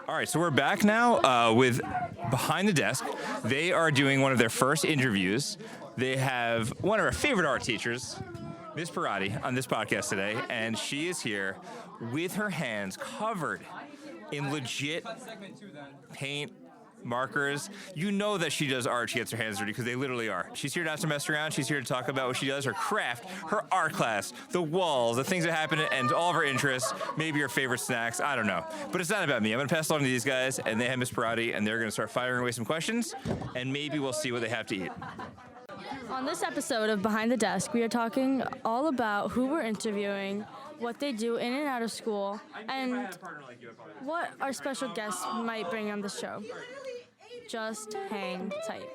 All right, so we're back now with Behind the Desk. They are doing one of their first interviews. They have one of our favorite art teachers, Miss Perrotti, on this podcast today, and she is here with her hands covered in legit paint, markers. You know that she does art. She gets her hands dirty because they literally are. She's here not to mess around. She's here to talk about what she does, her craft, her art class, the walls, the things that happen, and all of her interests, maybe her favorite snacks. I don't know. But it's not about me. I'm going to pass it along to these guys, and they have Miss Perrotti, and they're going to start firing away some questions, and maybe we'll see what they have to eat. On this episode of Behind the Desk, we are talking all about who we're interviewing, what they do in and out of school, and what our special guests might bring on the show. Just hang tight.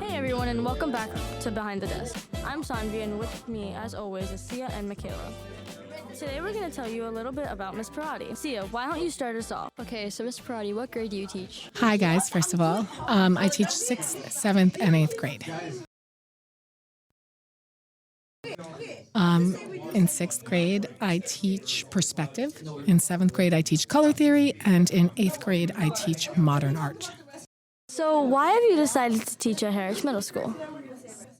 Hey everyone, and welcome back to Behind the Desk. I'm Saanvi, and with me, as always, is Sia and Mikayla. Today we're going to tell you a little bit about Miss Perrotti. Sia, why don't you start us off? Okay, so Miss Perrotti, what grade do you teach? Hi guys, first of all. I teach 6th, 7th, and 8th grade. In 6th grade, I teach perspective. In 7th grade, I teach color theory. And in 8th grade, I teach modern art. So why have you decided to teach at Harris Middle School?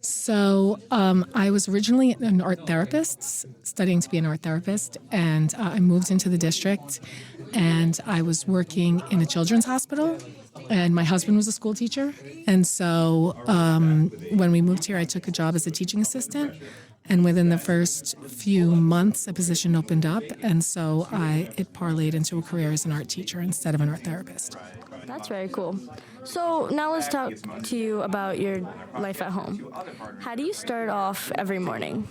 So I was originally an art therapist, studying to be an art therapist, and I moved into the district, and I was working in a children's hospital, and my husband was a school teacher. And so when we moved here, I took a job as a teaching assistant, and within the first few months, a position opened up, and so it parlayed into a career as an art teacher instead of an art therapist. That's very cool. So now let's talk to you about your life at home. How do you start off every morning?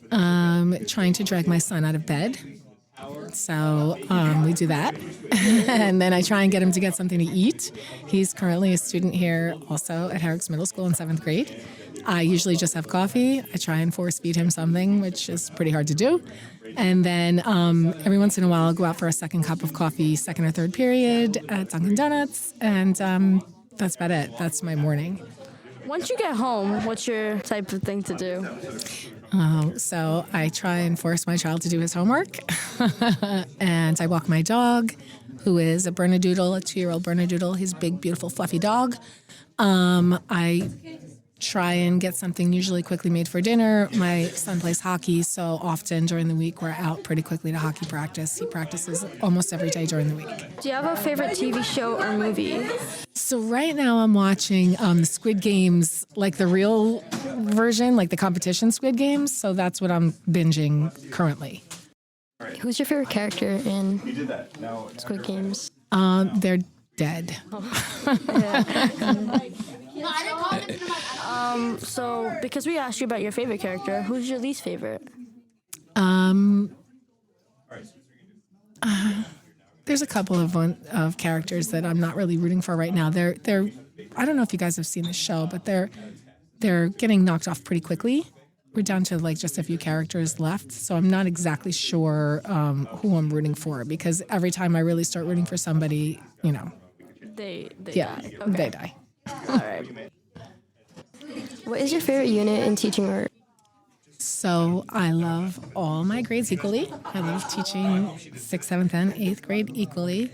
Trying to drag my son out of bed. So we do that. And then I try and get him to get something to eat. He's currently a student here also at Harris Middle School in 7th grade. I usually just have coffee. I try and force feed him something, which is pretty hard to do. And then every once in a while, I'll go out for a second cup of coffee, second or third period at Dunkin' Donuts. And that's about it. That's my morning. Once you get home, what's your type of thing to do? So I try and force my child to do his homework. And I walk my dog, who is a Bernedoodle, a 2-year-old Bernedoodle. He's a big, beautiful, fluffy dog. I try and get something usually quickly made for dinner. My son plays hockey, so often during the week we're out pretty quickly to hockey practice. He practices almost every day during the week. Do you have a favorite TV show or movie? So right now I'm watching the Squid Games, like the real version, like the competition Squid Games. So that's what I'm binging currently. Who's your favorite character in Squid Games? They're dead. So because we asked you about your favorite character, who's your least favorite? There's a couple of characters that I'm not really rooting for right now. They're I don't know if you guys have seen the show, but they're getting knocked off pretty quickly. We're down to like just a few characters left, so I'm not exactly sure who I'm rooting for, because every time I really start rooting for somebody, They yeah, die. Okay. they die. All right. What is your favorite unit in teaching art? So I love all my grades equally. I love teaching 6th, 7th, and 8th grade equally.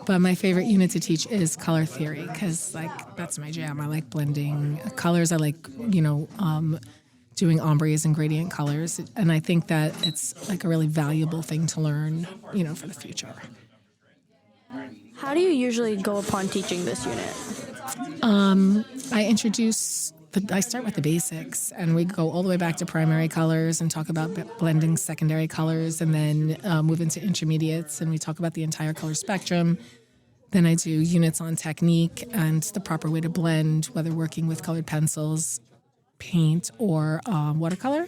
But my favorite unit to teach is color theory, because that's my jam. I like blending colors. I like, doing ombres and gradient colors. And I think that it's like a really valuable thing to learn, for the future. How do you usually go upon teaching this unit? I start with the basics, and we go all the way back to primary colors and talk about blending secondary colors, and then move into intermediates, and we talk about the entire color spectrum. Then I do units on technique and the proper way to blend, whether working with colored pencils, paint, or watercolor.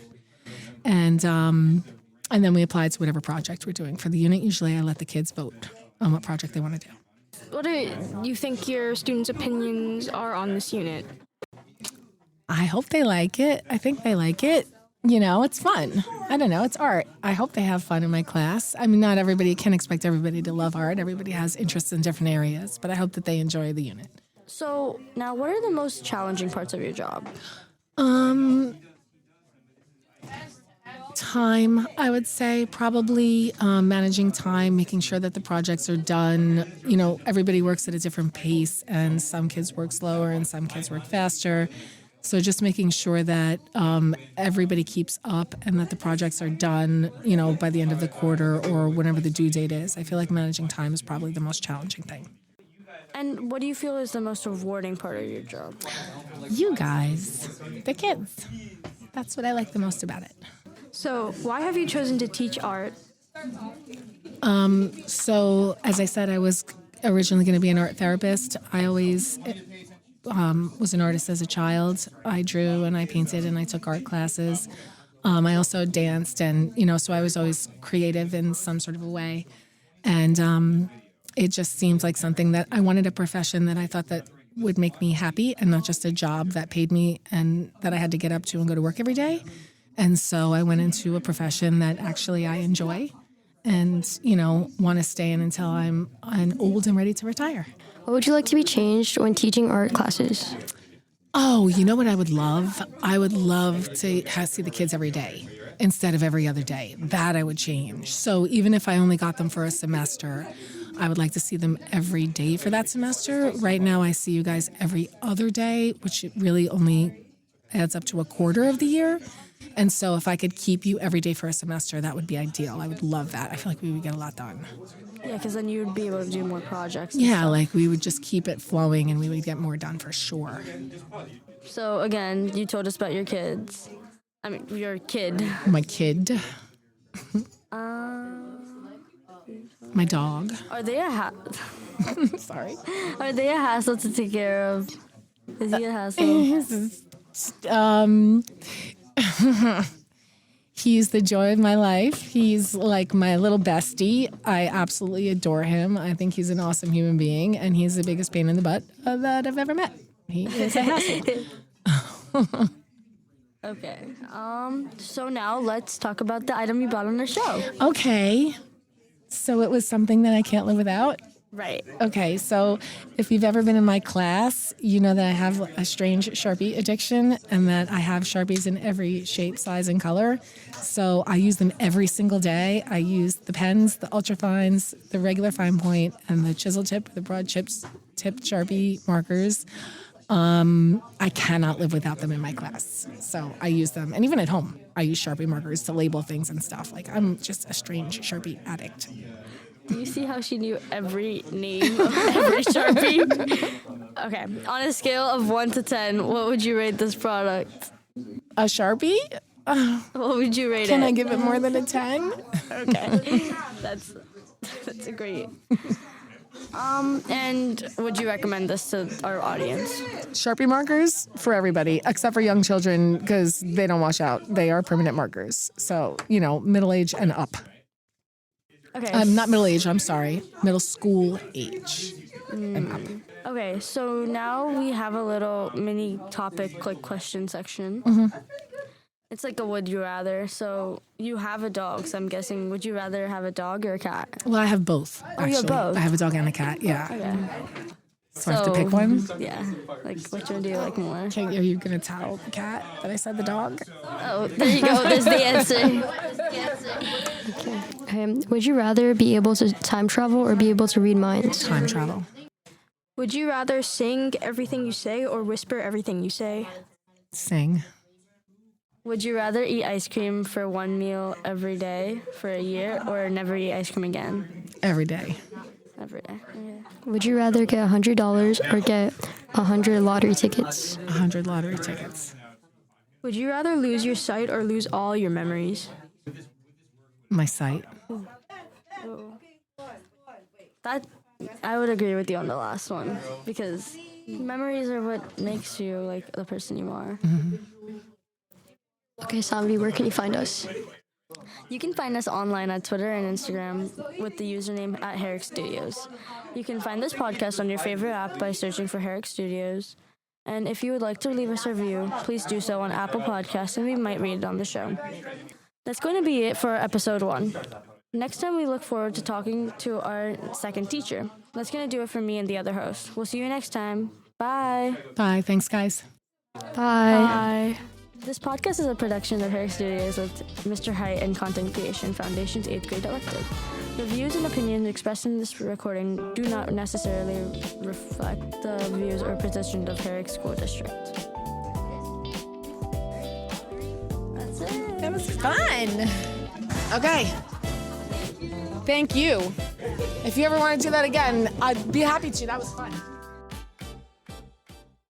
And then we apply it to whatever project we're doing. For the unit, usually I let the kids vote on what project they want to do. What do you think your students' opinions are on this unit? I hope they like it. I think they like it. It's fun. I don't know. It's art. I hope they have fun in my class. I mean, not everybody can expect everybody to love art. Everybody has interests in different areas, but I hope that they enjoy the unit. So now, what are the most challenging parts of your job? Time, I would say, probably managing time, making sure that the projects are done. Everybody works at a different pace, and some kids work slower and some kids work faster. So just making sure that everybody keeps up and that the projects are done, by the end of the quarter or whenever the due date is. I feel like managing time is probably the most challenging thing. And what do you feel is the most rewarding part of your job? You guys, the kids. That's what I like the most about it. So, why have you chosen to teach art? So, as I said, I was originally going to be an art therapist. I always was an artist as a child. I drew and I painted and I took art classes. I also danced and, so I was always creative in some sort of a way. And it just seems like something that I wanted, a profession that I thought that would make me happy and not just a job that paid me and that I had to get up to and go to work every day. And so I went into a profession that actually I enjoy and, want to stay in until I'm old and ready to retire. What would you like to be changed when teaching art classes? Oh, you know what I would love? I would love to see the kids every day instead of every other day. That I would change. So even if I only got them for a semester, I would like to see them every day for that semester. Right now I see you guys every other day, which really only adds up to a quarter of the year. And so if I could keep you every day for a semester, that would be ideal. I would love that. I feel like we would get a lot done. Yeah, because then you would be able to do more projects. Yeah, like we would just keep it flowing and we would get more done for sure. So again, you told us about your kids. I mean, your kid. My kid. My dog. Are they a Sorry. Are they a hassle to take care of? Is he a hassle? He's the joy of my life. He's like my little bestie. I absolutely adore him. I think he's an awesome human being, and he's the biggest pain in the butt that I've ever met. He is a hassle. Okay. So now let's talk about the item you bought on the show. Okay. So it was something that I can't live without. Right. Okay, so if you've ever been in my class, you know that I have a strange Sharpie addiction and that I have Sharpies in every shape, size, and color. So I use them every single day. I use the pens, the ultra fines, the regular fine point, and the chisel tip, the broad tipped Sharpie markers. I cannot live without them in my class. So I use them. And even at home, I use Sharpie markers to label things and stuff. Like, I'm just a strange Sharpie addict. Do you see how she knew every name of every Sharpie? Okay. On a scale of 1 to 10, what would you rate this product? A Sharpie? What would you rate it? Can I give it more than a 10? Okay. That's a great. And would you recommend this to our audience? Sharpie markers for everybody, except for young children, because they don't wash out. They are permanent markers. So, middle age and up. Okay. I'm not middle age, I'm sorry. Middle school age and up. Okay, so now we have a little mini topic, question section. Mm-hmm. It's like a would you rather. So you have a dog, so I'm guessing, would you rather have a dog or a cat? Well, I have both, actually. you have both? I have a dog and a cat, yeah. Okay. So I have to pick one? Yeah. Like, which one do you like more? Are you going to tell the cat that I said the dog? Oh, there you go. There's the answer. Would you rather be able to time travel or be able to read minds? Time travel. Would you rather sing everything you say or whisper everything you say? Sing. Would you rather eat ice cream for one meal every day for a year or never eat ice cream again? Every day. Every day. Okay. Would you rather get $100 or get 100 lottery tickets? 100 lottery tickets. Would you rather lose your sight or lose all your memories? My sight. That I would agree with you on the last one because memories are what makes you like the person you are. Mm-hmm. Okay, Saanvi, where can you find us? You can find us online on Twitter and Instagram with the username @Herrick Studios. You can find this podcast on your favorite app by searching for Herrick Studios. And if you would like to leave us a review, please do so on Apple Podcasts, and we might read it on the show. That's going to be it for episode 1. Next time, we look forward to talking to our second teacher. That's going to do it for me and the other host. We'll see you next time. Bye. Bye. Thanks, guys. Bye. This podcast is a production of Herrick Studios with Mr. Height and Content Creation Foundation's 8th grade elective. The views and opinions expressed in this recording do not necessarily reflect the views or positions of Herrick School District. That's it. That was fun. Okay. Thank you. If you ever want to do that again, I'd be happy to. That was fun.